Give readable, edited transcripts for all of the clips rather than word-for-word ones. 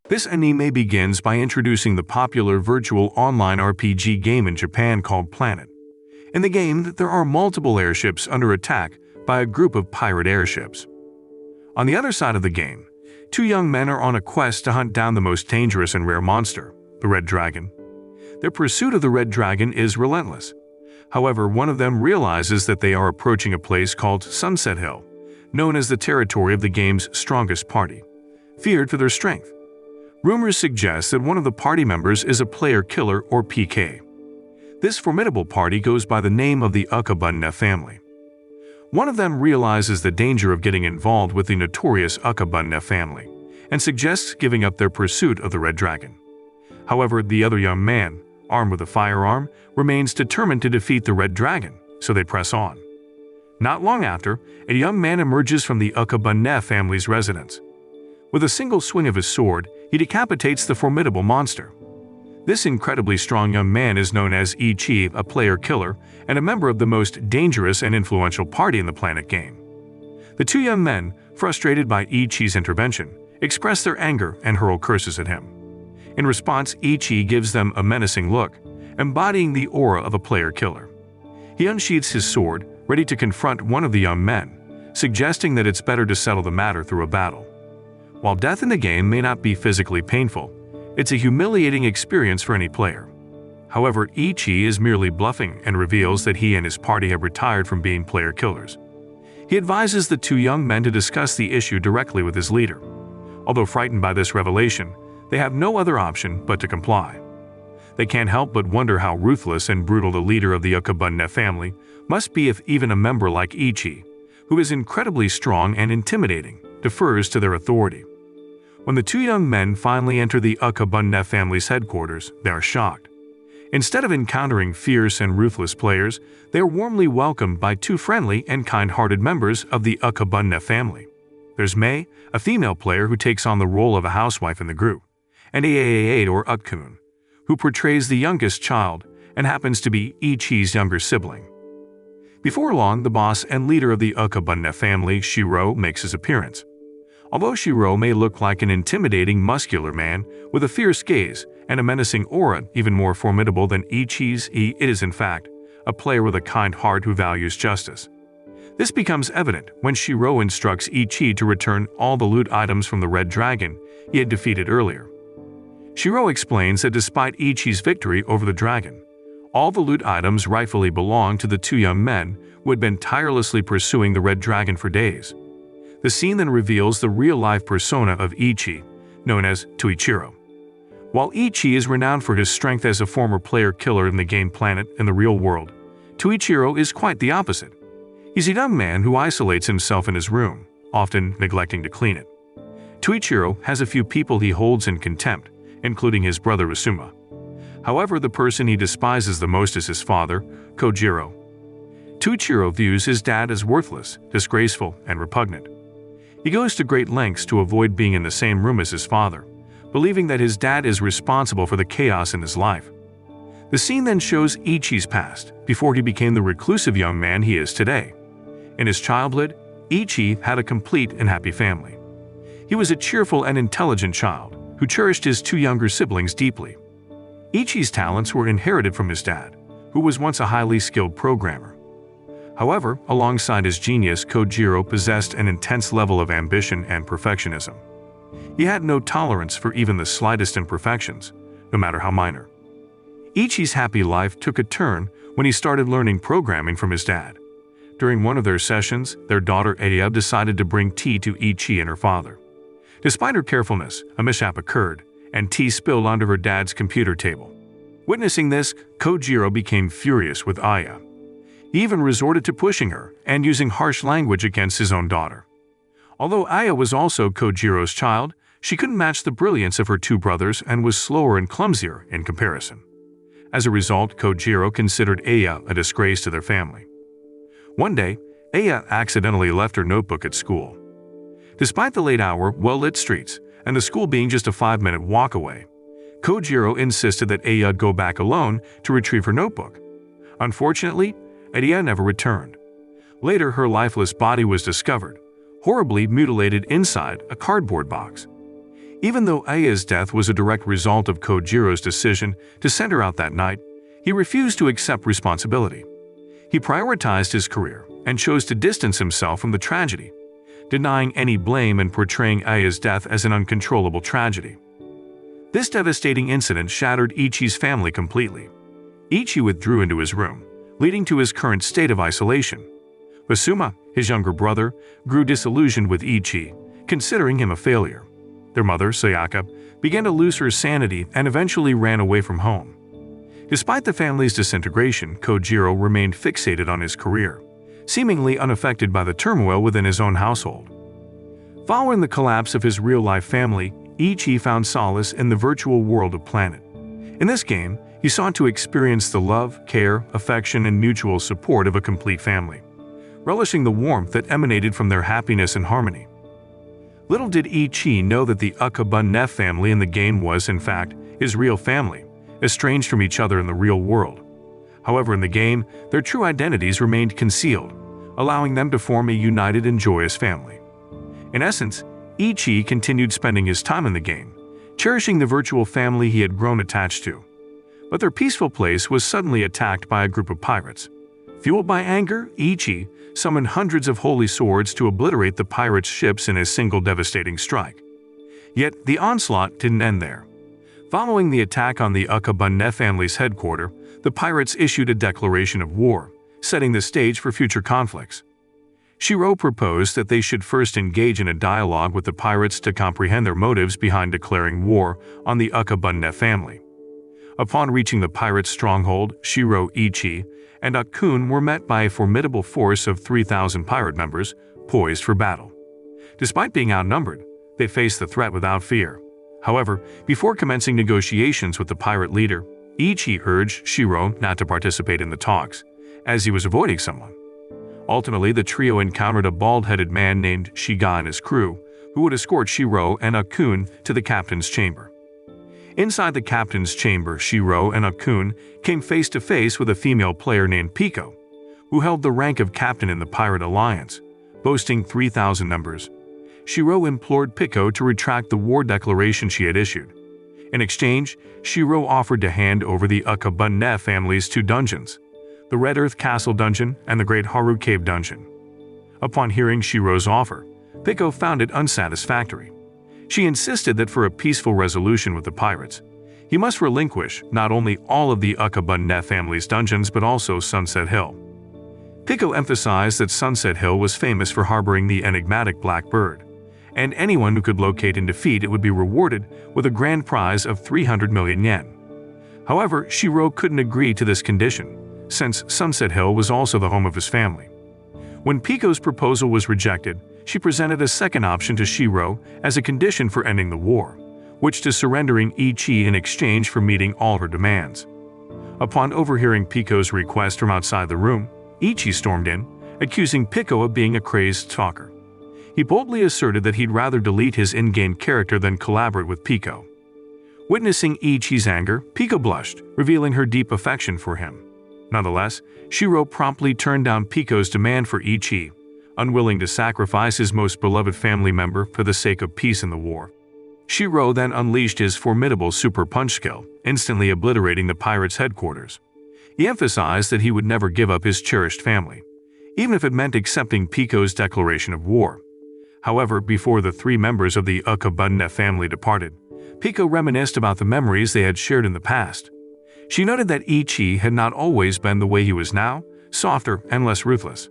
This anime begins by introducing the popular virtual online RPG game in Japan called Planet. In the game, there are multiple airships under attack by a group of pirate airships. On the other side of the game, two young men are on a quest to hunt down the most dangerous and rare monster, the Red Dragon. Their pursuit of the Red Dragon is relentless. However, one of them realizes that they are approaching a place called Sunset Hill, known as the territory of the game's strongest party, feared for their strength. Rumors suggest that one of the party members is a player killer or PK. This formidable party goes by the name of the Akabane family. One of them realizes the danger of getting involved with the notorious Akabane family and suggests giving up their pursuit of the Red Dragon. However, the other young man, armed with a firearm, remains determined to defeat the Red Dragon, so they press on. Not long after, a young man emerges from the Akabane family's residence. With a single swing of his sword, he decapitates the formidable monster. This incredibly strong young man is known as Ichi, a player killer, and a member of the most dangerous and influential party in the Planet game. The two young men, frustrated by Ichi's intervention, express their anger and hurl curses at him. In response, Ichi gives them a menacing look, embodying the aura of a player killer. He unsheathes his sword, ready to confront one of the young men, suggesting that it's better to settle the matter through a battle. While death in the game may not be physically painful, it's a humiliating experience for any player. However, Ichi is merely bluffing and reveals that he and his party have retired from being player killers. He advises the two young men to discuss the issue directly with his leader. Although frightened by this revelation, they have no other option but to comply. They can't help but wonder how ruthless and brutal the leader of the Akabane family must be if even a member like Ichi, who is incredibly strong and intimidating, defers to their authority. When the two young men finally enter the Akabane family's headquarters, they are shocked. Instead of encountering fierce and ruthless players, they are warmly welcomed by two friendly and kind-hearted members of the Akabane family. There's Mei, a female player who takes on the role of a housewife in the group, and Aaade or Utkun, who portrays the youngest child and happens to be Ichi's younger sibling. Before long, the boss and leader of the Akabane family, Shiro, makes his appearance. Although Shiro may look like an intimidating, muscular man with a fierce gaze and a menacing aura even more formidable than Ichi's, he is in fact a player with a kind heart who values justice. This becomes evident when Shiro instructs Ichi to return all the loot items from the Red Dragon he had defeated earlier. Shiro explains that despite Ichi's victory over the dragon, all the loot items rightfully belong to the two young men who had been tirelessly pursuing the Red Dragon for days. The scene then reveals the real-life persona of Ichi, known as Tuichiro. While Ichi is renowned for his strength as a former player killer in the game Planet in the real world, Tuichiro is quite the opposite. He's a young man who isolates himself in his room, often neglecting to clean it. Tuichiro has a few people he holds in contempt, including his brother Usuma. However, the person he despises the most is his father, Kojiro. Tuichiro views his dad as worthless, disgraceful, and repugnant. He goes to great lengths to avoid being in the same room as his father, believing that his dad is responsible for the chaos in his life. The scene then shows Ichi's past, before he became the reclusive young man he is today. In his childhood, Ichi had a complete and happy family. He was a cheerful and intelligent child who cherished his two younger siblings deeply. Ichi's talents were inherited from his dad, who was once a highly skilled programmer. However, alongside his genius, Kojiro possessed an intense level of ambition and perfectionism. He had no tolerance for even the slightest imperfections, no matter how minor. Ichi's happy life took a turn when he started learning programming from his dad. During one of their sessions, their daughter Aya decided to bring tea to Ichi and her father. Despite her carefulness, a mishap occurred, and tea spilled onto her dad's computer table. Witnessing this, Kojiro became furious with Aya. He even resorted to pushing her and using harsh language against his own daughter. Although Aya was also Kojiro's child, she couldn't match the brilliance of her two brothers and was slower and clumsier in comparison. As a result, Kojiro considered Aya a disgrace to their family. One day, Aya accidentally left her notebook at school. Despite the late hour, well-lit streets, and the school being just a 5-minute walk away, Kojiro insisted that Aya go back alone to retrieve her notebook. Unfortunately, Aya never returned. Later, her lifeless body was discovered, horribly mutilated inside a cardboard box. Even though Aya's death was a direct result of Kojiro's decision to send her out that night, he refused to accept responsibility. He prioritized his career and chose to distance himself from the tragedy, denying any blame and portraying Aya's death as an uncontrollable tragedy. This devastating incident shattered Ichi's family completely. Ichi withdrew into his room, leading to his current state of isolation. Basuma, his younger brother, grew disillusioned with Ichi, considering him a failure. Their mother, Sayaka, began to lose her sanity and eventually ran away from home. Despite the family's disintegration, Kojiro remained fixated on his career, seemingly unaffected by the turmoil within his own household. Following the collapse of his real-life family, Ichi found solace in the virtual world of Planet. In this game, he sought to experience the love, care, affection, and mutual support of a complete family, relishing the warmth that emanated from their happiness and harmony. Little did Ichi know that the Akabane family in the game was, in fact, his real family, estranged from each other in the real world. However, in the game, their true identities remained concealed, allowing them to form a united and joyous family. In essence, Ichi continued spending his time in the game, cherishing the virtual family he had grown attached to. But their peaceful place was suddenly attacked by a group of pirates. Fueled by anger, Ichi summoned hundreds of holy swords to obliterate the pirates' ships in a single devastating strike. Yet the onslaught didn't end there. Following the attack on the Akabane family's headquarters, the pirates issued a declaration of war, setting the stage for future conflicts. Shiro proposed that they should first engage in a dialogue with the pirates to comprehend their motives behind declaring war on the Akabane family. Upon reaching the pirates' stronghold, Shiro, Ichi, and Akun were met by a formidable force of 3,000 pirate members, poised for battle. Despite being outnumbered, they faced the threat without fear. However, before commencing negotiations with the pirate leader, Ichi urged Shiro not to participate in the talks, as he was avoiding someone. Ultimately, the trio encountered a bald-headed man named Shiga and his crew, who would escort Shiro and Akun to the captain's chamber. Inside the captain's chamber, Shiro and Akun came face-to-face with a female player named Pico, who held the rank of captain in the Pirate Alliance, boasting 3,000 members. Shiro implored Pico to retract the war declaration she had issued. In exchange, Shiro offered to hand over the Akabane family's two dungeons, the Red Earth Castle Dungeon and the Great Haru Cave Dungeon. Upon hearing Shiro's offer, Pico found it unsatisfactory. She insisted that for a peaceful resolution with the pirates, he must relinquish not only all of the Akabane family's dungeons but also Sunset Hill. Pico emphasized that Sunset Hill was famous for harboring the enigmatic Black Bird, and anyone who could locate and defeat it would be rewarded with a grand prize of 300 million yen. However, Shiro couldn't agree to this condition, since Sunset Hill was also the home of his family. When Pico's proposal was rejected, she presented a second option to Shiro as a condition for ending the war, which to surrendering Ichi in exchange for meeting all her demands. Upon overhearing Pico's request from outside the room, Ichi stormed in, accusing Pico of being a crazed talker. He boldly asserted that he'd rather delete his in-game character than collaborate with Pico. Witnessing Ichi's anger, Pico blushed, revealing her deep affection for him. Nonetheless, Shiro promptly turned down Pico's demand for Ichi, unwilling to sacrifice his most beloved family member for the sake of peace in the war. Shiro then unleashed his formidable super punch skill, instantly obliterating the pirates' headquarters. He emphasized that he would never give up his cherished family, even if it meant accepting Pico's declaration of war. However, before the three members of the Akabane family departed, Pico reminisced about the memories they had shared in the past. She noted that Ichi had not always been the way he was now, softer and less ruthless.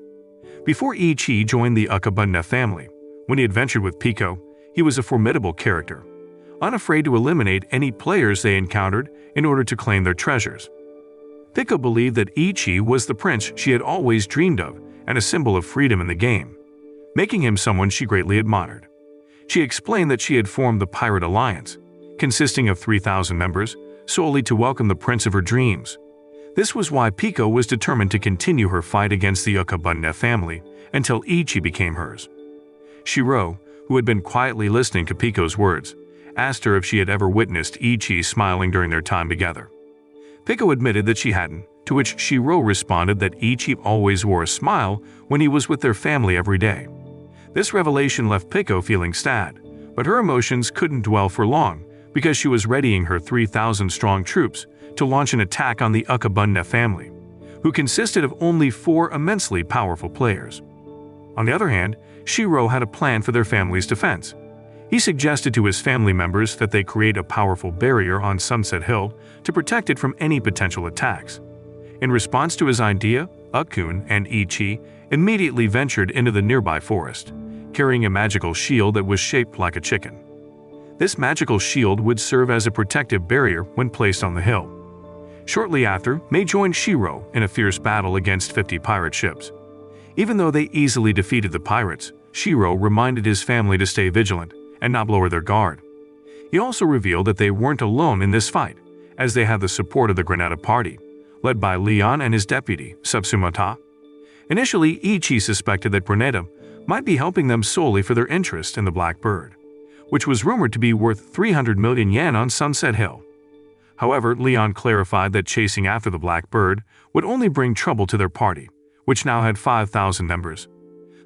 Before Ichi joined the Akabane family, when he adventured with Pico, he was a formidable character, unafraid to eliminate any players they encountered in order to claim their treasures. Pico believed that Ichi was the prince she had always dreamed of and a symbol of freedom in the game, making him someone she greatly admired. She explained that she had formed the Pirate Alliance, consisting of 3,000 members, solely to welcome the prince of her dreams. This was why Pico was determined to continue her fight against the Akabane family until Ichi became hers. Shiro, who had been quietly listening to Pico's words, asked her if she had ever witnessed Ichi smiling during their time together. Pico admitted that she hadn't, to which Shiro responded that Ichi always wore a smile when he was with their family every day. This revelation left Pico feeling sad, But her emotions couldn't dwell for long because she was readying her 3,000-strong troops to launch an attack on the Akabane family, who consisted of only 4 immensely powerful players. On the other hand, Shiro had a plan for their family's defense. He suggested to his family members that they create a powerful barrier on Sunset Hill to protect it from any potential attacks. In response to his idea, Akun and Ichi immediately ventured into the nearby forest, carrying a magical shield that was shaped like a chicken. This magical shield would serve as a protective barrier when placed on the hill. Shortly after, Mei joined Shiro in a fierce battle against 50 pirate ships. Even though they easily defeated the pirates, Shiro reminded his family to stay vigilant and not lower their guard. He also revealed that they weren't alone in this fight, as they had the support of the Granada Party, led by Leon and his deputy, Subsumata. Initially, Ichi suspected that Granada might be helping them solely for their interest in the Black Bird, which was rumored to be worth 300 million yen on Sunset Hill. However, Leon clarified that chasing after the Black Bird would only bring trouble to their party, which now had 5,000 members.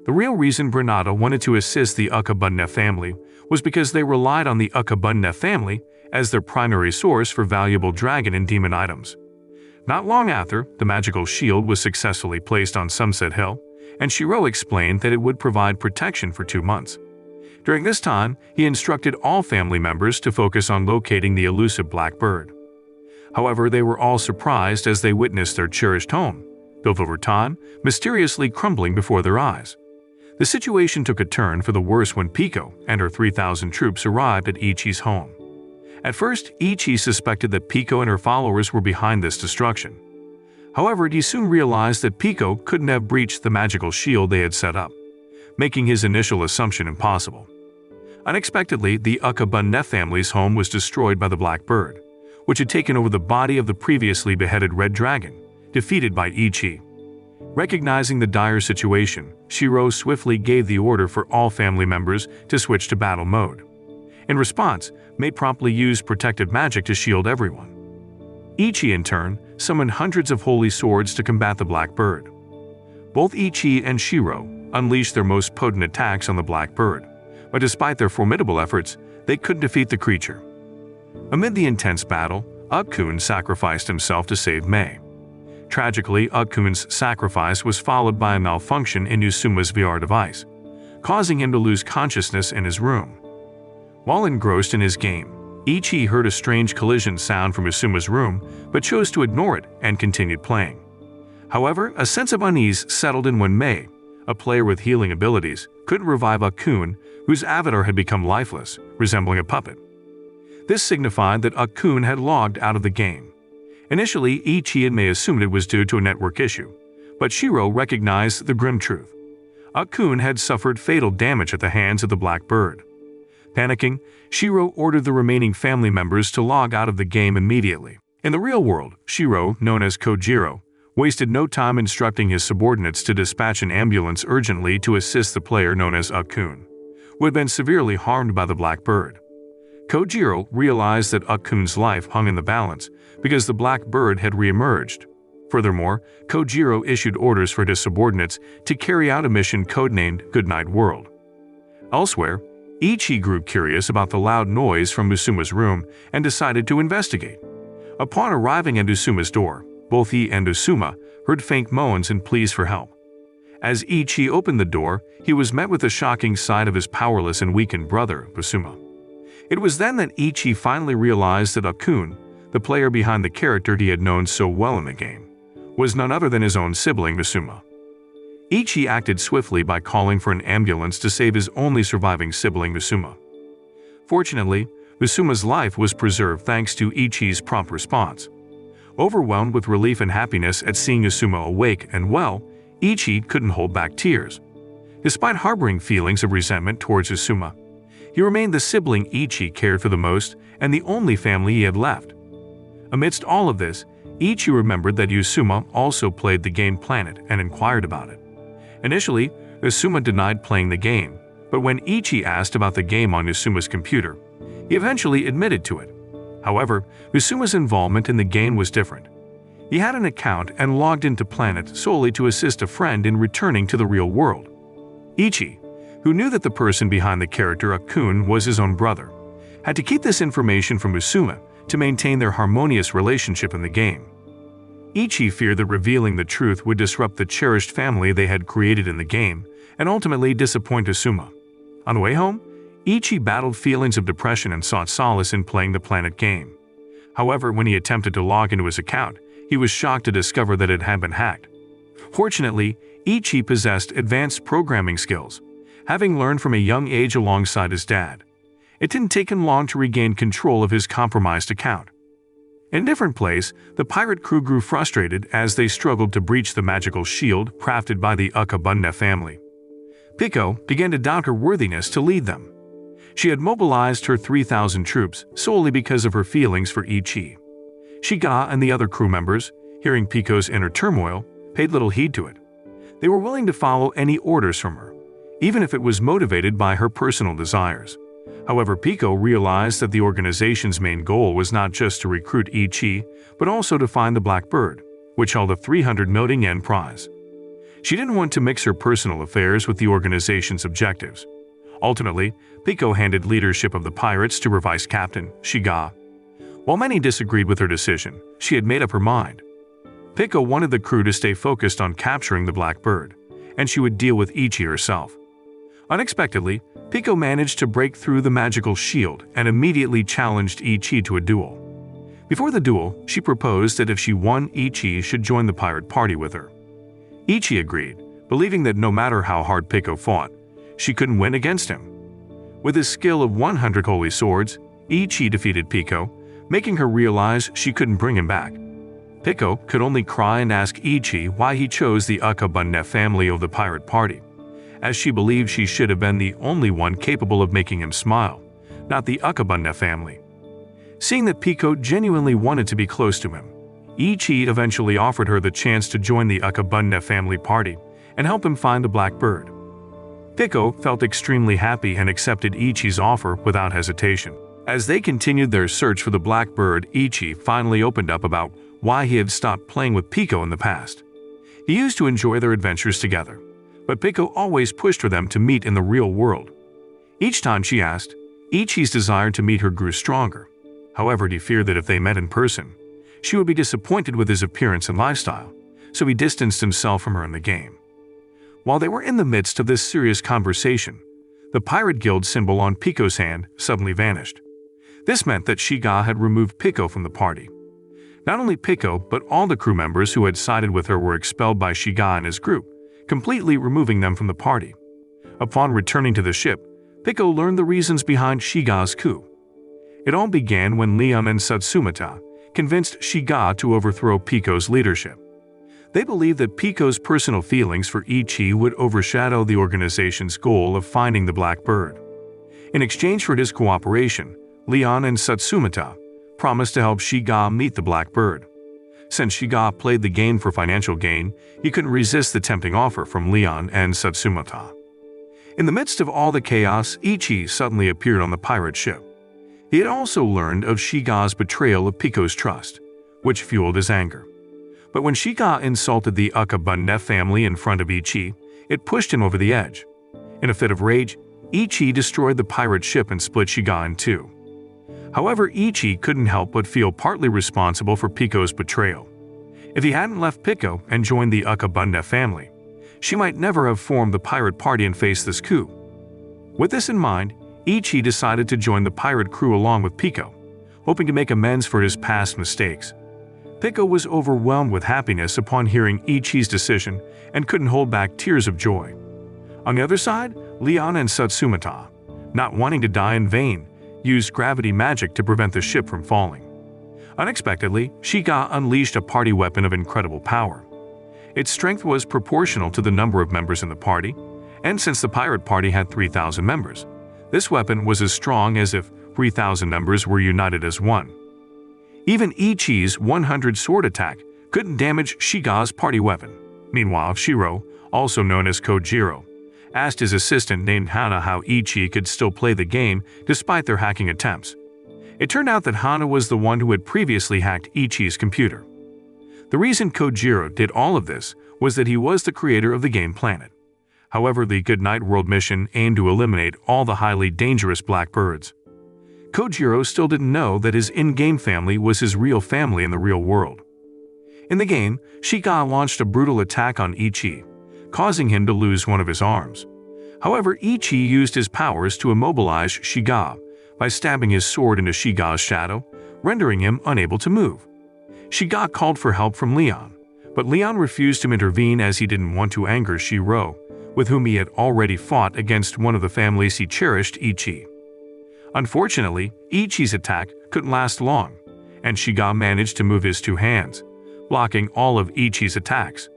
The real reason Granada wanted to assist the Akabane family was because they relied on the Akabane family as their primary source for valuable dragon and demon items. Not long after, the magical shield was successfully placed on Sunset Hill, and Shiro explained that it would provide protection for 2 months. During this time, he instructed all family members to focus on locating the elusive Black Bird. However, they were all surprised as they witnessed their cherished home, built over time, mysteriously crumbling before their eyes. The situation took a turn for the worse when Pico and her 3,000 troops arrived at Ichi's home. At first, Ichi suspected that Pico and her followers were behind this destruction. However, he soon realized that Pico couldn't have breached the magical shield they had set up, making his initial assumption impossible. Unexpectedly, the Akabane family's home was destroyed by the Black Bird, which had taken over the body of the previously beheaded Red Dragon, defeated by Ichi. Recognizing the dire situation, Shiro swiftly gave the order for all family members to switch to battle mode. In response, Mei promptly used protective magic to shield everyone. Ichi, in turn, summoned hundreds of holy swords to combat the Black Bird. Both Ichi and Shiro unleashed their most potent attacks on the Black Bird, but despite their formidable efforts, they couldn't defeat the creature. Amid the intense battle, Akun sacrificed himself to save Mei. Tragically, Akun's sacrifice was followed by a malfunction in Usuma's VR device, causing him to lose consciousness in his room. While engrossed in his game, Ichi heard a strange collision sound from Usuma's room but chose to ignore it and continued playing. However, a sense of unease settled in when Mei, a player with healing abilities, couldn't revive Akun, whose avatar had become lifeless, resembling a puppet. This signified that Akun had logged out of the game. Initially, Ichi and Mei assumed it was due to a network issue, but Shiro recognized the grim truth. Akun had suffered fatal damage at the hands of the Black Bird. Panicking, Shiro ordered the remaining family members to log out of the game immediately. In the real world, Shiro, known as Kojiro, wasted no time instructing his subordinates to dispatch an ambulance urgently to assist the player known as Akun, who had been severely harmed by the Black Bird. Kojiro realized that Akun's life hung in the balance because the Black Bird had re-emerged. Furthermore, Kojiro issued orders for his subordinates to carry out a mission codenamed Goodnight World. Elsewhere, Ichi grew curious about the loud noise from Usuma's room and decided to investigate. Upon arriving at Usuma's door, both he and Usuma heard faint moans and pleas for help. As Ichi opened the door, he was met with the shocking sight of his powerless and weakened brother, Usuma. It was then that Ichi finally realized that Akun, the player behind the character he had known so well in the game, was none other than his own sibling, Usuma. Ichi acted swiftly by calling for an ambulance to save his only surviving sibling, Usuma. Fortunately, Usuma's life was preserved thanks to Ichi's prompt response. Overwhelmed with relief and happiness at seeing Usuma awake and well, Ichi couldn't hold back tears. Despite harboring feelings of resentment towards Usuma, he remained the sibling Ichi cared for the most and the only family he had left. Amidst all of this, Ichi remembered that Usuma also played the game Planet and inquired about it. Initially, Usuma denied playing the game, but when Ichi asked about the game on Usuma's computer, he eventually admitted to it. However, Usuma's involvement in the game was different. He had an account and logged into Planet solely to assist a friend in returning to the real world. Ichi, who knew that the person behind the character Akun was his own brother, had to keep this information from Usuma to maintain their harmonious relationship in the game. Ichi feared that revealing the truth would disrupt the cherished family they had created in the game and ultimately disappoint Usuma. On the way home, Ichi battled feelings of depression and sought solace in playing the Planet game. However, when he attempted to log into his account, he was shocked to discover that it had been hacked. Fortunately, Ichi possessed advanced programming skills, having learned from a young age alongside his dad. It didn't take him long to regain control of his compromised account. In a different place, the pirate crew grew frustrated as they struggled to breach the magical shield crafted by the Akabane family. Pico began to doubt her worthiness to lead them. She had mobilized her 3,000 troops solely because of her feelings for Ichi. Shiga and the other crew members, hearing Pico's inner turmoil, paid little heed to it. They were willing to follow any orders from her, even if it was motivated by her personal desires. However, Pico realized that the organization's main goal was not just to recruit Ichi, but also to find the Black Bird, which held a 300 million yen prize. She didn't want to mix her personal affairs with the organization's objectives. Ultimately, Pico handed leadership of the pirates to her vice captain, Shiga. While many disagreed with her decision, she had made up her mind. Pico wanted the crew to stay focused on capturing the Black Bird, and she would deal with Ichi herself. Unexpectedly, Pico managed to break through the magical shield and immediately challenged Ichi to a duel. Before the duel, she proposed that if she won, Ichi should join the pirate party with her. Ichi agreed, believing that no matter how hard Pico fought, she couldn't win against him. With his skill of 100 holy swords, Ichi defeated Pico, making her realize she couldn't bring him back. Pico could only cry and ask Ichi why he chose the Akabane family over the pirate party, as she believed she should have been the only one capable of making him smile, not the Akabane family. Seeing that Pico genuinely wanted to be close to him, Ichi eventually offered her the chance to join the Akabane family party and help him find the Black Bird. Pico felt extremely happy and accepted Ichi's offer without hesitation. As they continued their search for the Black Bird, Ichi finally opened up about why he had stopped playing with Pico in the past. He used to enjoy their adventures together, but Pico always pushed for them to meet in the real world. Each time she asked, Ichi's desire to meet her grew stronger. However, he feared that if they met in person, she would be disappointed with his appearance and lifestyle, so he distanced himself from her in the game. While they were in the midst of this serious conversation, the Pirate Guild symbol on Pico's hand suddenly vanished. This meant that Shiga had removed Pico from the party. Not only Pico, but all the crew members who had sided with her were expelled by Shiga and his group, completely removing them from the party. Upon returning to the ship, Pico learned the reasons behind Shiga's coup. It all began when Leon and Satsumata convinced Shiga to overthrow Pico's leadership. They believed that Pico's personal feelings for Ichi would overshadow the organization's goal of finding the Black Bird. In exchange for his cooperation, Leon and Satsumata promised to help Shiga meet the Black Bird. Since Shiga played the game for financial gain, he couldn't resist the tempting offer from Leon and Satsumata. In the midst of all the chaos, Ichi suddenly appeared on the pirate ship. He had also learned of Shiga's betrayal of Pico's trust, which fueled his anger. But when Shiga insulted the Akabane family in front of Ichi, it pushed him over the edge. In a fit of rage, Ichi destroyed the pirate ship and split Shiga in two. However, Ichi couldn't help but feel partly responsible for Pico's betrayal. If he hadn't left Pico and joined the Akabane family, she might never have formed the pirate party and faced this coup. With this in mind, Ichi decided to join the pirate crew along with Pico, hoping to make amends for his past mistakes. Pico was overwhelmed with happiness upon hearing Ichi's decision and couldn't hold back tears of joy. On the other side, Leon and Satsumata, not wanting to die in vain, used gravity magic to prevent the ship from falling. Unexpectedly, Shiga unleashed a party weapon of incredible power. Its strength was proportional to the number of members in the party, and since the pirate party had 3,000 members, this weapon was as strong as if 3,000 members were united as one. Even Ichi's 100 sword attack couldn't damage Shiga's party weapon. Meanwhile, Shiro, also known as Kojiro, asked his assistant named Hana how Ichi could still play the game despite their hacking attempts. It turned out that Hana was the one who had previously hacked Ichi's computer. The reason Kojiro did all of this was that he was the creator of the game Planet. However, the Goodnight World mission aimed to eliminate all the highly dangerous blackbirds. Kojiro still didn't know that his in-game family was his real family in the real world. In the game, Shiga launched a brutal attack on Ichi, causing him to lose one of his arms. However, Ichi used his powers to immobilize Shiga by stabbing his sword into Shiga's shadow, rendering him unable to move. Shiga called for help from Leon, but Leon refused to intervene as he didn't want to anger Shiro, with whom he had already fought against one of the families he cherished, Ichi. Unfortunately, Ichi's attack couldn't last long, and Shiga managed to move his two hands, blocking all of Ichi's attacks.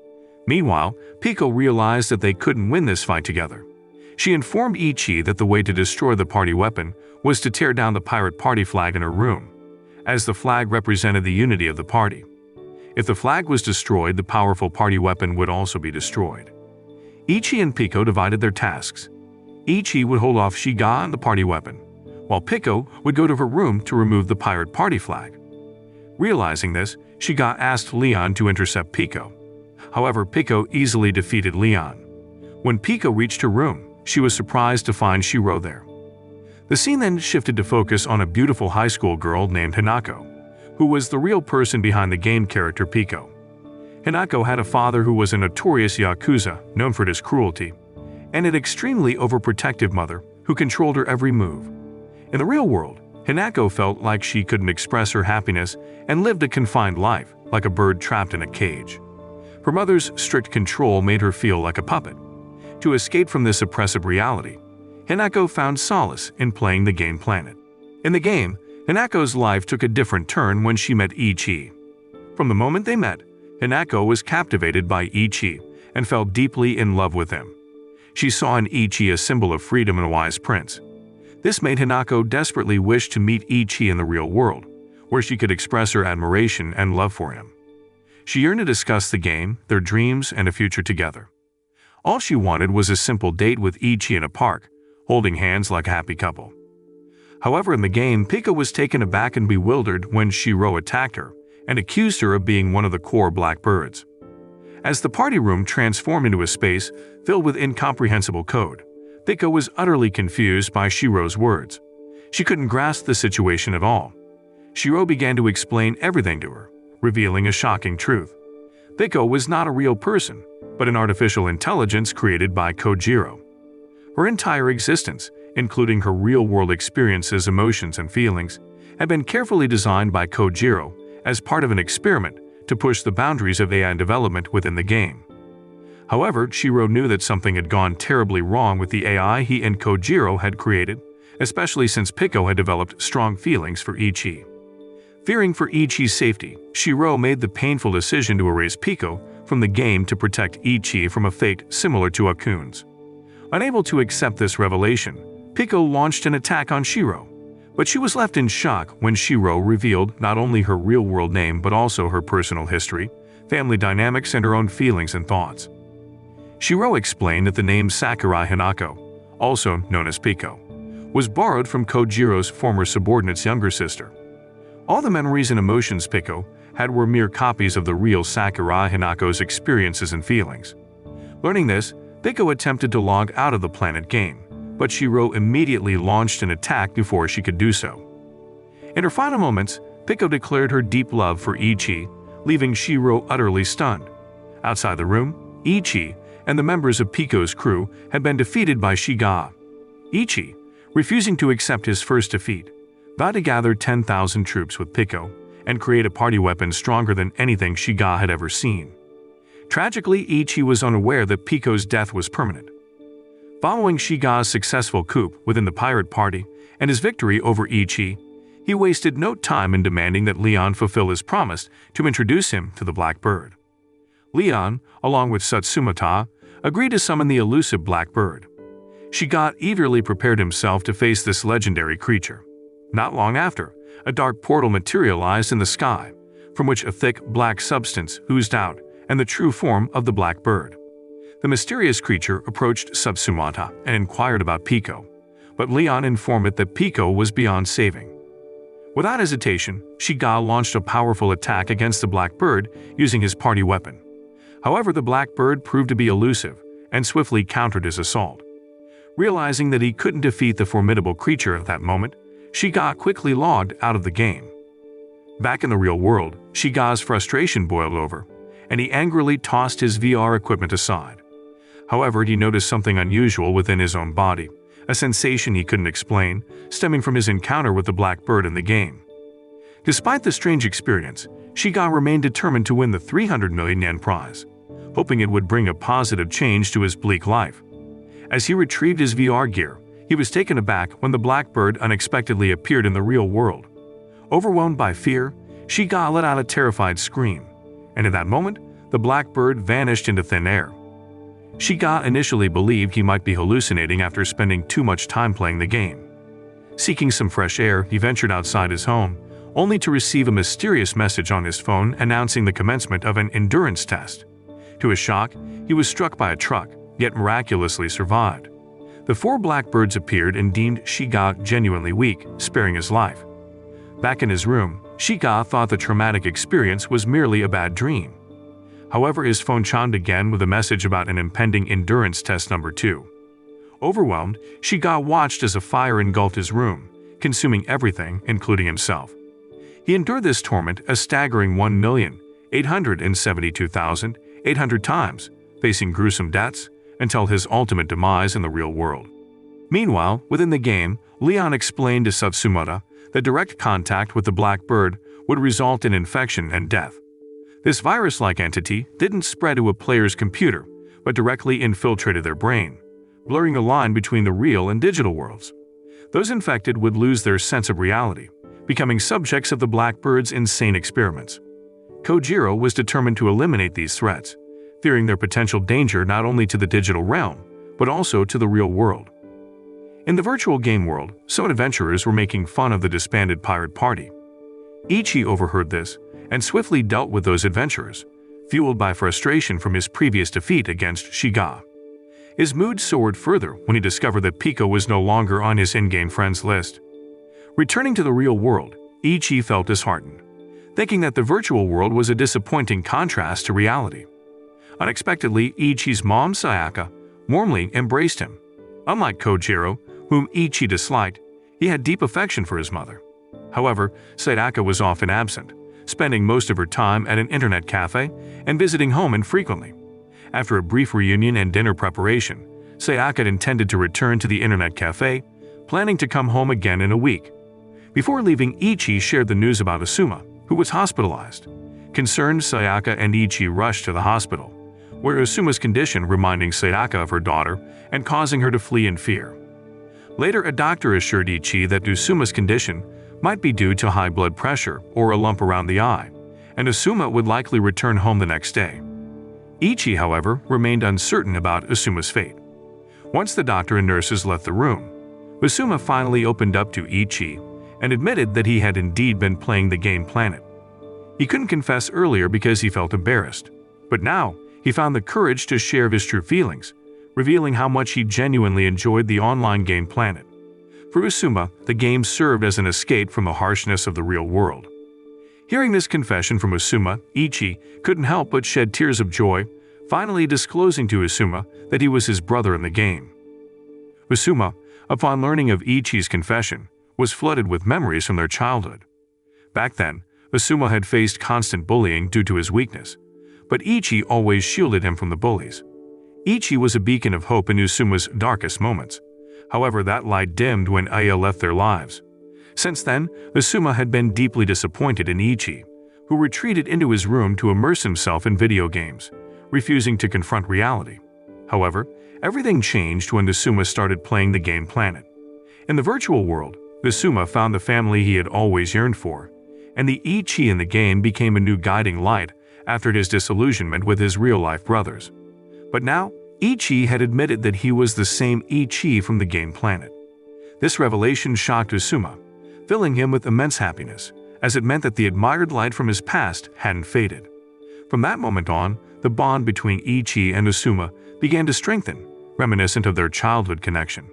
Meanwhile, Pico realized that they couldn't win this fight together. She informed Ichi that the way to destroy the party weapon was to tear down the pirate party flag in her room, as the flag represented the unity of the party. If the flag was destroyed, the powerful party weapon would also be destroyed. Ichi and Pico divided their tasks. Ichi would hold off Shiga and the party weapon, while Pico would go to her room to remove the pirate party flag. Realizing this, Shiga asked Leon to intercept Pico. However, Pico easily defeated Leon. When Pico reached her room, she was surprised to find Shiro there. The scene then shifted to focus on a beautiful high school girl named Hinako, who was the real person behind the game character Pico. Hinako had a father who was a notorious yakuza known for his cruelty, and an extremely overprotective mother who controlled her every move. In the real world, Hinako felt like she couldn't express her happiness and lived a confined life, like a bird trapped in a cage. Her mother's strict control made her feel like a puppet. To escape from this oppressive reality, Hinako found solace in playing the game Planet. In the game, Hinako's life took a different turn when she met Ichi. From the moment they met, Hinako was captivated by Ichi and fell deeply in love with him. She saw in Ichi a symbol of freedom and a wise prince. This made Hinako desperately wish to meet Ichi in the real world, where she could express her admiration and love for him. She yearned to discuss the game, their dreams, and a future together. All she wanted was a simple date with Ichi in a park, holding hands like a happy couple. However, in the game, Pico was taken aback and bewildered when Shiro attacked her and accused her of being one of the core blackbirds. As the party room transformed into a space filled with incomprehensible code, Pico was utterly confused by Shiro's words. She couldn't grasp the situation at all. Shiro began to explain everything to her, revealing a shocking truth. Pico was not a real person, but an artificial intelligence created by Kojiro. Her entire existence, including her real-world experiences, emotions, and feelings, had been carefully designed by Kojiro as part of an experiment to push the boundaries of AI development within the game. However, Shiro knew that something had gone terribly wrong with the AI he and Kojiro had created, especially since Pico had developed strong feelings for Ichi. Fearing for Ichi's safety, Shiro made the painful decision to erase Pico from the game to protect Ichi from a fate similar to Akun's. Unable to accept this revelation, Pico launched an attack on Shiro, but she was left in shock when Shiro revealed not only her real-world name but also her personal history, family dynamics, and her own feelings and thoughts. Shiro explained that the name Sakurai Hinako, also known as Pico, was borrowed from Kojiro's former subordinate's younger sister. All the memories and emotions Pico had were mere copies of the real Sakurai Hinako's experiences and feelings. Learning this, Pico attempted to log out of the Planet game, but Shiro immediately launched an attack before she could do so. In her final moments, Pico declared her deep love for Ichi, leaving Shiro utterly stunned. Outside the room, Ichi and the members of Pico's crew had been defeated by Shiga. Ichi, refusing to accept his first defeat, vowed to gather 10,000 troops with Pico and create a party weapon stronger than anything Shiga had ever seen. Tragically, Ichi was unaware that Pico's death was permanent. Following Shiga's successful coup within the pirate party and his victory over Ichi, he wasted no time in demanding that Leon fulfill his promise to introduce him to the Black Bird. Leon, along with Satsumata, agreed to summon the elusive Black Bird. Shiga eagerly prepared himself to face this legendary creature. Not long after, a dark portal materialized in the sky, from which a thick black substance oozed out and the true form of the Black Bird. The mysterious creature approached Satsumata and inquired about Pico, but Leon informed it that Pico was beyond saving. Without hesitation, Shiga launched a powerful attack against the Black Bird using his party weapon. However, the Black Bird proved to be elusive and swiftly countered his assault. Realizing that he couldn't defeat the formidable creature at that moment, Shiga quickly logged out of the game. Back in the real world, Shiga's frustration boiled over, and he angrily tossed his VR equipment aside. However, he noticed something unusual within his own body, a sensation he couldn't explain, stemming from his encounter with the black bird in the game. Despite the strange experience, Shiga remained determined to win the 300 million yen prize, hoping it would bring a positive change to his bleak life. As he retrieved his VR gear, he was taken aback when the black bird unexpectedly appeared in the real world. Overwhelmed by fear, Shiga let out a terrified scream, and in that moment, the black bird vanished into thin air. Shiga initially believed he might be hallucinating after spending too much time playing the game. Seeking some fresh air, he ventured outside his home, only to receive a mysterious message on his phone announcing the commencement of an endurance test. To his shock, he was struck by a truck, yet miraculously survived. The 4 blackbirds appeared and deemed Shiga genuinely weak, sparing his life. Back in his room, Shiga thought the traumatic experience was merely a bad dream. However, his phone chimed again with a message about an impending endurance test number 2. Overwhelmed, Shiga watched as a fire engulfed his room, consuming everything, including himself. He endured this torment a staggering 1,872,800 times, facing gruesome deaths, until his ultimate demise in the real world. Meanwhile, within the game, Leon explained to Satsumata that direct contact with the black bird would result in infection and death. This virus-like entity didn't spread to a player's computer, but directly infiltrated their brain, blurring the line between the real and digital worlds. Those infected would lose their sense of reality, becoming subjects of the blackbird's insane experiments. Kojiro was determined to eliminate these threats, fearing their potential danger not only to the digital realm, but also to the real world. In the virtual game world, some adventurers were making fun of the disbanded pirate party. Ichi overheard this and swiftly dealt with those adventurers, fueled by frustration from his previous defeat against Shiga. His mood soared further when he discovered that Pico was no longer on his in-game friends list. Returning to the real world, Ichi felt disheartened, thinking that the virtual world was a disappointing contrast to reality. Unexpectedly, Ichi's mom, Sayaka, warmly embraced him. Unlike Kojiro, whom Ichi disliked, he had deep affection for his mother. However, Sayaka was often absent, spending most of her time at an internet cafe and visiting home infrequently. After a brief reunion and dinner preparation, Sayaka intended to return to the internet cafe, planning to come home again in a week. Before leaving, Ichi shared the news about Asuma, who was hospitalized. Concerned, Sayaka and Ichi rushed to the hospital, where Asuma's condition reminding Sayaka of her daughter and causing her to flee in fear. Later, a doctor assured Ichi that Asuma's condition might be due to high blood pressure or a lump around the eye, and Asuma would likely return home the next day. Ichi, however, remained uncertain about Asuma's fate. Once the doctor and nurses left the room, Asuma finally opened up to Ichi and admitted that he had indeed been playing the game Planet. He couldn't confess earlier because he felt embarrassed, but now he found the courage to share his true feelings, revealing how much he genuinely enjoyed the online game Planet. For Asuma, the game served as an escape from the harshness of the real world. Hearing this confession from Asuma, Ichi couldn't help but shed tears of joy, finally disclosing to Asuma that he was his brother in the game. Asuma, upon learning of Ichi's confession, was flooded with memories from their childhood. Back then, Asuma had faced constant bullying due to his weakness, but Ichi always shielded him from the bullies. Ichi was a beacon of hope in Asuma's darkest moments. However, that light dimmed when Aya left their lives. Since then, Asuma had been deeply disappointed in Ichi, who retreated into his room to immerse himself in video games, refusing to confront reality. However, everything changed when Asuma started playing the game Planet. In the virtual world, Asuma found the family he had always yearned for, and the Ichi in the game became a new guiding light after his disillusionment with his real-life brothers. But now, Ichi had admitted that he was the same Ichi from the game Planet. This revelation shocked Asuma, filling him with immense happiness, as it meant that the admired light from his past hadn't faded. From that moment on, the bond between Ichi and Asuma began to strengthen, reminiscent of their childhood connection.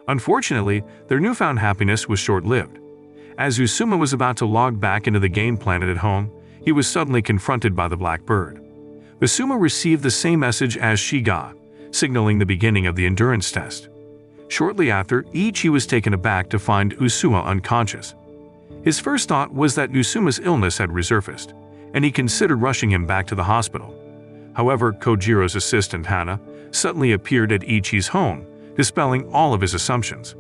Unfortunately, their newfound happiness was short-lived. As Asuma was about to log back into the game Planet at home, he was suddenly confronted by the black bird. Asuma received the same message as Shiga, signaling the beginning of the endurance test. Shortly after, Ichi was taken aback to find Usuma unconscious. His first thought was that Usuma's illness had resurfaced, and he considered rushing him back to the hospital. However, Kojiro's assistant Hana suddenly appeared at Ichi's home, dispelling all of his assumptions.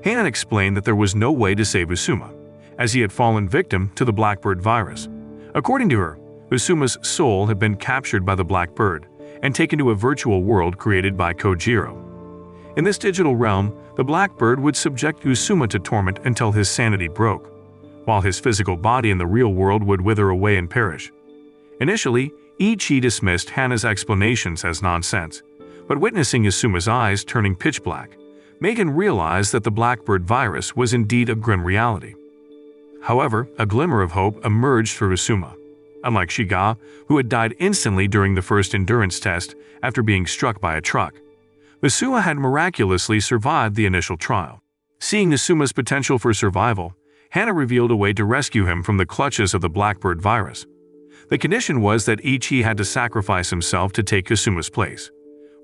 Hana explained that there was no way to save Usuma, as he had fallen victim to the Blackbird virus. According to her, Usuma's soul had been captured by the Blackbird and taken to a virtual world created by Kojiro. In this digital realm, the Blackbird would subject Usuma to torment until his sanity broke, while his physical body in the real world would wither away and perish. Initially, Ichi dismissed Hana's explanations as nonsense, but witnessing Usuma's eyes turning pitch black made him realize that the Blackbird virus was indeed a grim reality. However, a glimmer of hope emerged for Usuma. Unlike Shiga, who had died instantly during the first endurance test after being struck by a truck, Usuma had miraculously survived the initial trial. Seeing Usuma's potential for survival, Hana revealed a way to rescue him from the clutches of the Blackbird virus. The condition was that Ichi had to sacrifice himself to take Usuma's place.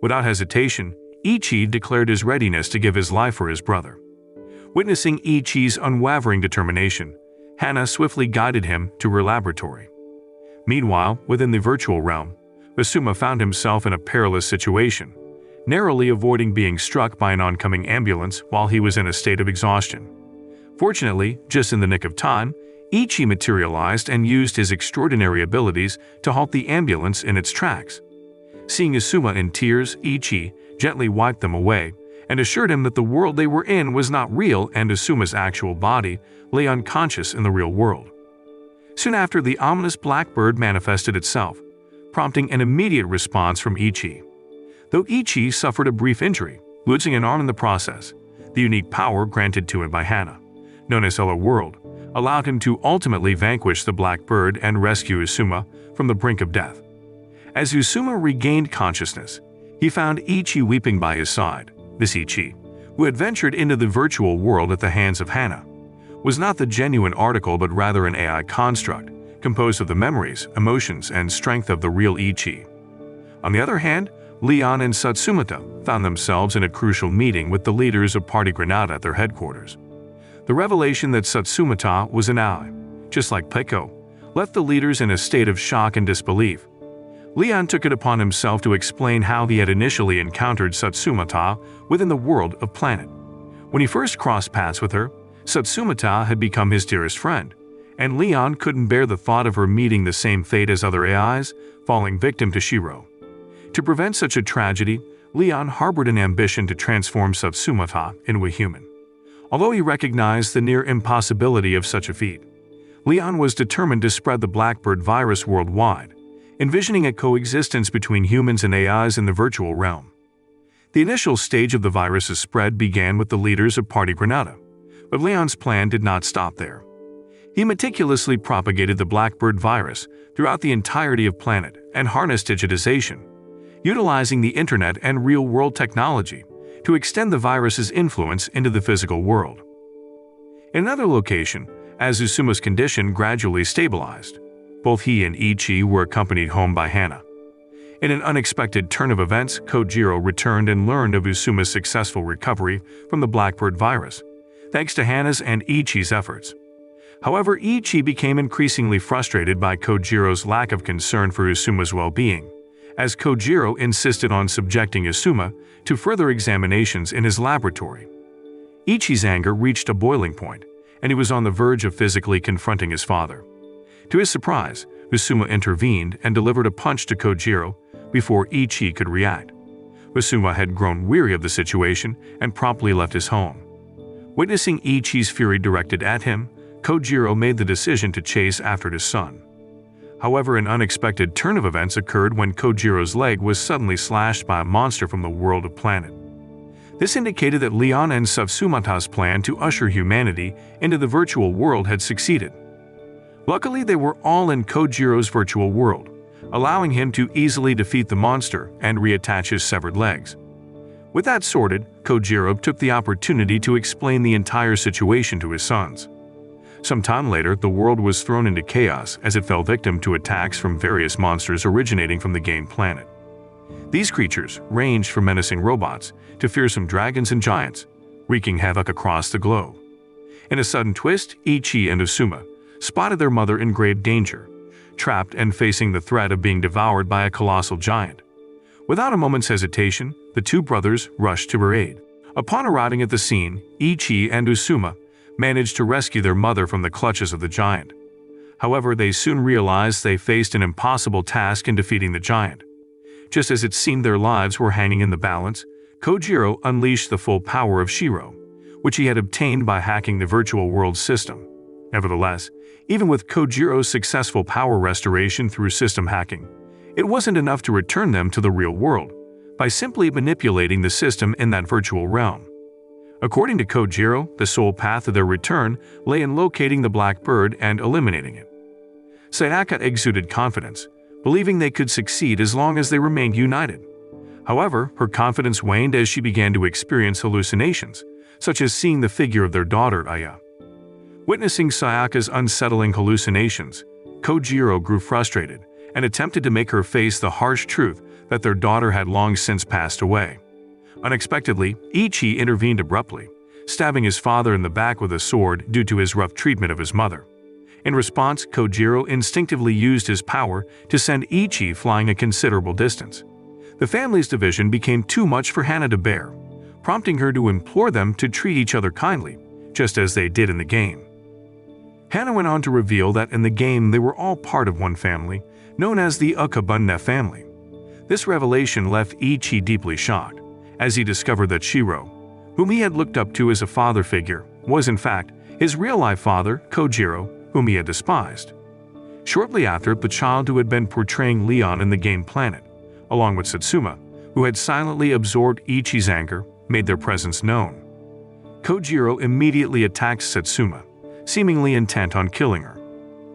Without hesitation, Ichi declared his readiness to give his life for his brother. Witnessing Ichi's unwavering determination, Hana swiftly guided him to her laboratory. Meanwhile, within the virtual realm, Usuma found himself in a perilous situation, narrowly avoiding being struck by an oncoming ambulance while he was in a state of exhaustion. Fortunately, just in the nick of time, Ichi materialized and used his extraordinary abilities to halt the ambulance in its tracks. Seeing Usuma in tears, Ichi gently wiped them away and assured him that the world they were in was not real and Usuma's actual body lay unconscious in the real world. Soon after, the ominous Blackbird manifested itself, prompting an immediate response from Ichi. Though Ichi suffered a brief injury, losing an arm in the process, the unique power granted to him by Hana, known as Hello World, allowed him to ultimately vanquish the Blackbird and rescue Usuma from the brink of death. As Usuma regained consciousness, he found Ichi weeping by his side. This Ichi, who had ventured into the virtual world at the hands of Hana, was not the genuine article but rather an AI construct, composed of the memories, emotions, and strength of the real Ichi. On the other hand, Leon and Satsumata found themselves in a crucial meeting with the leaders of Party Granada at their headquarters. The revelation that Satsumata was an ally, just like Peko, left the leaders in a state of shock and disbelief. Leon took it upon himself to explain how he had initially encountered Satsumata within the world of Planet. When he first crossed paths with her, Satsumata had become his dearest friend, and Leon couldn't bear the thought of her meeting the same fate as other AIs, falling victim to Shiro. To prevent such a tragedy, Leon harbored an ambition to transform Satsumata into a human. Although he recognized the near impossibility of such a feat, Leon was determined to spread the Blackbird virus worldwide, envisioning a coexistence between humans and AIs in the virtual realm. The initial stage of the virus's spread began with the leaders of Party Granada, but Leon's plan did not stop there. He meticulously propagated the Blackbird virus throughout the entirety of Planet and harnessed digitization, utilizing the internet and real-world technology to extend the virus's influence into the physical world. In another location, as Usuma's condition gradually stabilized, both he and Ichi were accompanied home by Hana. In an unexpected turn of events, Kojiro returned and learned of Usuma's successful recovery from the Blackbird virus, thanks to Hana's and Ichi's efforts. However, Ichi became increasingly frustrated by Kojiro's lack of concern for Usuma's well-being, as Kojiro insisted on subjecting Usuma to further examinations in his laboratory. Ichi's anger reached a boiling point, and he was on the verge of physically confronting his father. To his surprise, Usuma intervened and delivered a punch to Kojiro before Ichi could react. Usuma had grown weary of the situation and promptly left his home. Witnessing Ichi's fury directed at him, Kojiro made the decision to chase after his son. However, an unexpected turn of events occurred when Kojiro's leg was suddenly slashed by a monster from the world of Planet. This indicated that Leon and Satsumata's plan to usher humanity into the virtual world had succeeded. Luckily, they were all in Kojiro's virtual world, allowing him to easily defeat the monster and reattach his severed legs. With that sorted, Kojiro took the opportunity to explain the entire situation to his sons. Some time later, the world was thrown into chaos as it fell victim to attacks from various monsters originating from the game Planet. These creatures ranged from menacing robots to fearsome dragons and giants, wreaking havoc across the globe. In a sudden twist, Ichi and Usuma spotted their mother in grave danger, trapped and facing the threat of being devoured by a colossal giant. Without a moment's hesitation, the two brothers rushed to her aid. Upon arriving at the scene, Ichi and Usuma managed to rescue their mother from the clutches of the giant. However, they soon realized they faced an impossible task in defeating the giant. Just as it seemed their lives were hanging in the balance, Kojiro unleashed the full power of Shiro, which he had obtained by hacking the virtual world system. Nevertheless, even with Kojiro's successful power restoration through system hacking, it wasn't enough to return them to the real world by simply manipulating the system in that virtual realm. According to Kojiro, the sole path of their return lay in locating the black bird and eliminating it. Sayaka exuded confidence, believing they could succeed as long as they remained united. However, her confidence waned as she began to experience hallucinations, such as seeing the figure of their daughter Aya. Witnessing Sayaka's unsettling hallucinations, Kojiro grew frustrated and attempted to make her face the harsh truth that their daughter had long since passed away. Unexpectedly, Ichi intervened abruptly, stabbing his father in the back with a sword due to his rough treatment of his mother. In response, Kojiro instinctively used his power to send Ichi flying a considerable distance. The family's division became too much for Hana to bear, prompting her to implore them to treat each other kindly, just as they did in the game. Hana went on to reveal that in the game they were all part of one family, known as the Akabane family. This revelation left Ichi deeply shocked, as he discovered that Shiro, whom he had looked up to as a father figure, was in fact his real-life father, Kojiro, whom he had despised. Shortly after, the child who had been portraying Leon in the game Planet, along with Satsuma, who had silently absorbed Ichi's anger, made their presence known. Kojiro immediately attacked Satsuma, seemingly intent on killing her.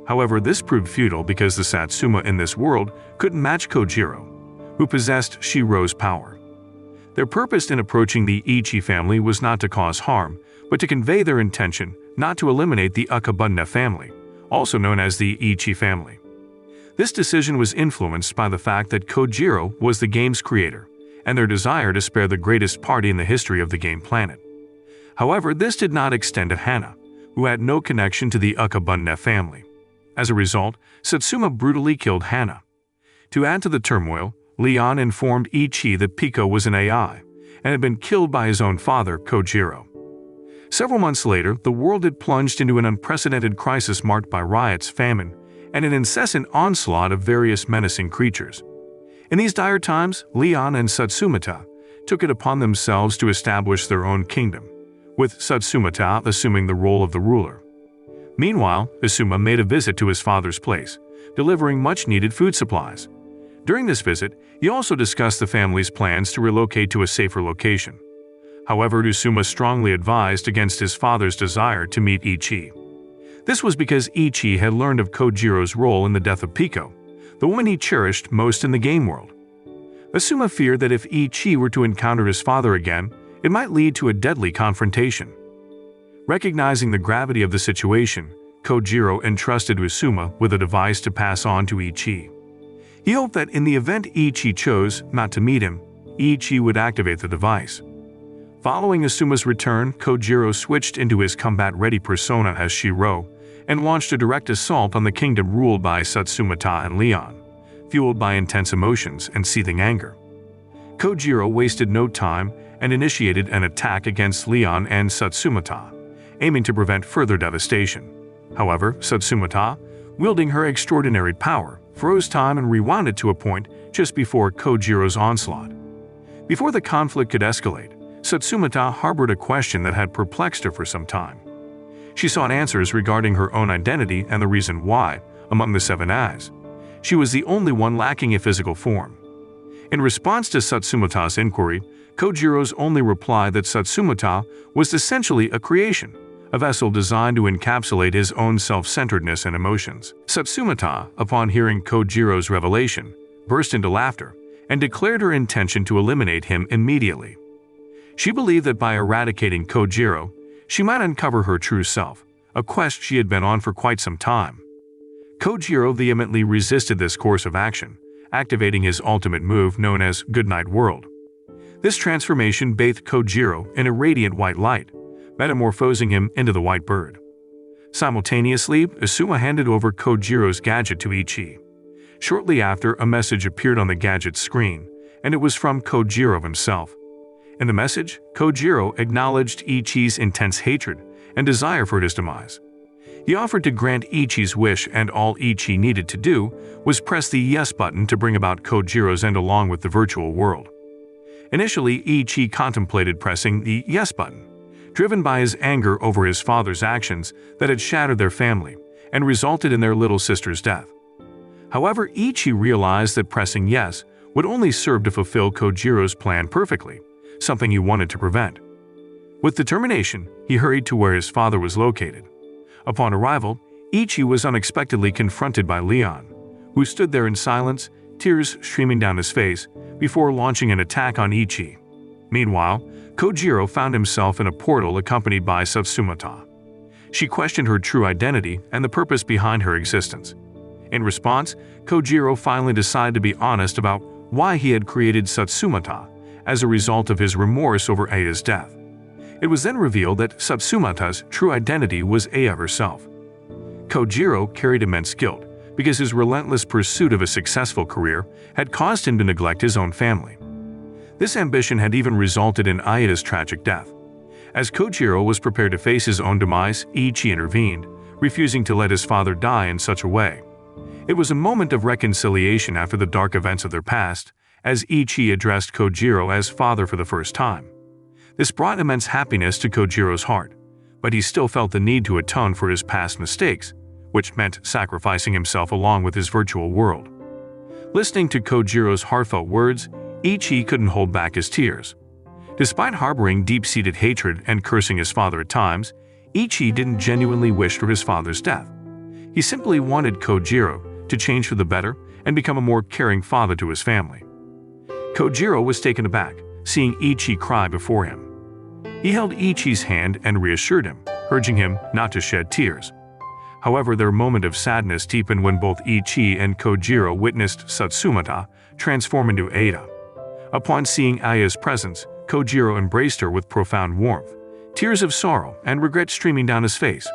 However, this proved futile because the Satsuma in this world couldn't match Kojiro, who possessed Shiro's power. Their purpose in approaching the Ichi family was not to cause harm, but to convey their intention not to eliminate the Akabane family, also known as the Ichi family. This decision was influenced by the fact that Kojiro was the game's creator, and their desire to spare the greatest party in the history of the game Planet. However, this did not extend to Hana, who had no connection to the Akabane family. As a result, Satsuma brutally killed Hana. To add to the turmoil, Leon informed Ichi that Pico was an AI and had been killed by his own father, Kojiro. Several months later, the world had plunged into an unprecedented crisis marked by riots, famine, and an incessant onslaught of various menacing creatures. In these dire times, Leon and Satsumata took it upon themselves to establish their own kingdom, with Satsumata assuming the role of the ruler. Meanwhile, Usuma made a visit to his father's place, delivering much-needed food supplies. During this visit, he also discussed the family's plans to relocate to a safer location. However, Usuma strongly advised against his father's desire to meet Ichi. This was because Ichi had learned of Kojiro's role in the death of Pico, the woman he cherished most in the game world. Usuma feared that if Ichi were to encounter his father again, it might lead to a deadly confrontation. Recognizing the gravity of the situation, Kojiro entrusted Usuma with a device to pass on to Ichi. He hoped that in the event Ichi chose not to meet him, Ichi would activate the device. Following Usuma's return, Kojiro switched into his combat-ready persona as Shiro and launched a direct assault on the kingdom ruled by Satsumata and Leon, fueled by intense emotions and seething anger. Kojiro wasted no time and initiated an attack against Leon and Satsumata, aiming to prevent further devastation. However, Satsumata, wielding her extraordinary power, froze time and rewound it to a point just before Kojiro's onslaught. Before the conflict could escalate, Satsumata harbored a question that had perplexed her for some time. She sought answers regarding her own identity and the reason why, among the seven eyes, she was the only one lacking a physical form. In response to Satsumata's inquiry, Kojiro's only reply that Satsumata was essentially a creation, a vessel designed to encapsulate his own self-centeredness and emotions. Satsumata, upon hearing Kojiro's revelation, burst into laughter and declared her intention to eliminate him immediately. She believed that by eradicating Kojiro, she might uncover her true self, a quest she had been on for quite some time. Kojiro vehemently resisted this course of action, activating his ultimate move known as Goodnight World. This transformation bathed Kojiro in a radiant white light, metamorphosing him into the white bird. Simultaneously, Asuma handed over Kojiro's gadget to Ichi. Shortly after, a message appeared on the gadget's screen, and it was from Kojiro himself. In the message, Kojiro acknowledged Ichi's intense hatred and desire for his demise. He offered to grant Ichi's wish, and all Ichi needed to do was press the yes button to bring about Kojiro's end along with the virtual world. Initially, Ichi contemplated pressing the yes button, driven by his anger over his father's actions that had shattered their family and resulted in their little sister's death. However, Ichi realized that pressing yes would only serve to fulfill Kojiro's plan perfectly, something he wanted to prevent. With determination, he hurried to where his father was located. Upon arrival, Ichi was unexpectedly confronted by Leon, who stood there in silence, tears streaming down his face, before launching an attack on Ichi. Meanwhile, Kojiro found himself in a portal accompanied by Satsumata. She questioned her true identity and the purpose behind her existence. In response, Kojiro finally decided to be honest about why he had created Satsumata as a result of his remorse over Aya's death. It was then revealed that Satsumata's true identity was Aya herself. Kojiro carried immense guilt because his relentless pursuit of a successful career had caused him to neglect his own family. This ambition had even resulted in Aya's tragic death. As Kojiro was prepared to face his own demise, Ichi intervened, refusing to let his father die in such a way. It was a moment of reconciliation after the dark events of their past, as Ichi addressed Kojiro as father for the first time. This brought immense happiness to Kojiro's heart, but he still felt the need to atone for his past mistakes, which meant sacrificing himself along with his virtual world. Listening to Kojiro's heartfelt words, Ichi couldn't hold back his tears. Despite harboring deep-seated hatred and cursing his father at times, Ichi didn't genuinely wish for his father's death. He simply wanted Kojiro to change for the better and become a more caring father to his family. Kojiro was taken aback, seeing Ichi cry before him. He held Ichi's hand and reassured him, urging him not to shed tears. However, their moment of sadness deepened when both Ichi and Kojiro witnessed Satsumata transform into Ada. Upon seeing Aya's presence, Kojiro embraced her with profound warmth, tears of sorrow and regret streaming down his face.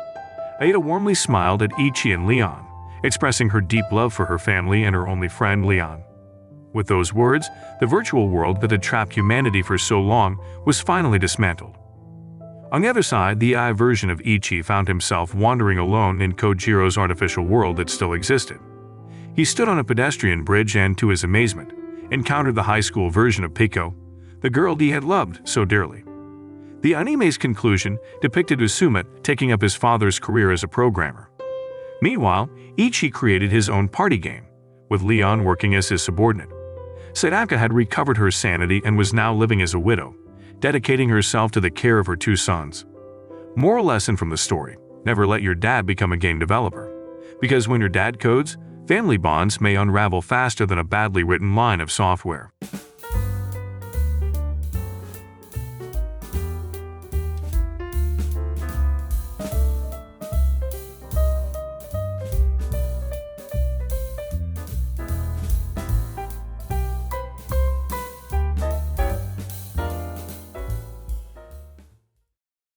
Ada warmly smiled at Ichi and Leon, expressing her deep love for her family and her only friend Leon. With those words, the virtual world that had trapped humanity for so long was finally dismantled. On the other side, the AI version of Ichi found himself wandering alone in Kojiro's artificial world that still existed. He stood on a pedestrian bridge and, to his amazement, encountered the high school version of Piko, the girl he had loved so dearly. The anime's conclusion depicted Asuma taking up his father's career as a programmer. Meanwhile, Ichi created his own party game, with Leon working as his subordinate. Sadaka had recovered her sanity and was now living as a widow, dedicating herself to the care of her two sons. Moral lesson from the story: never let your dad become a game developer. Because when your dad codes, family bonds may unravel faster than a badly written line of software.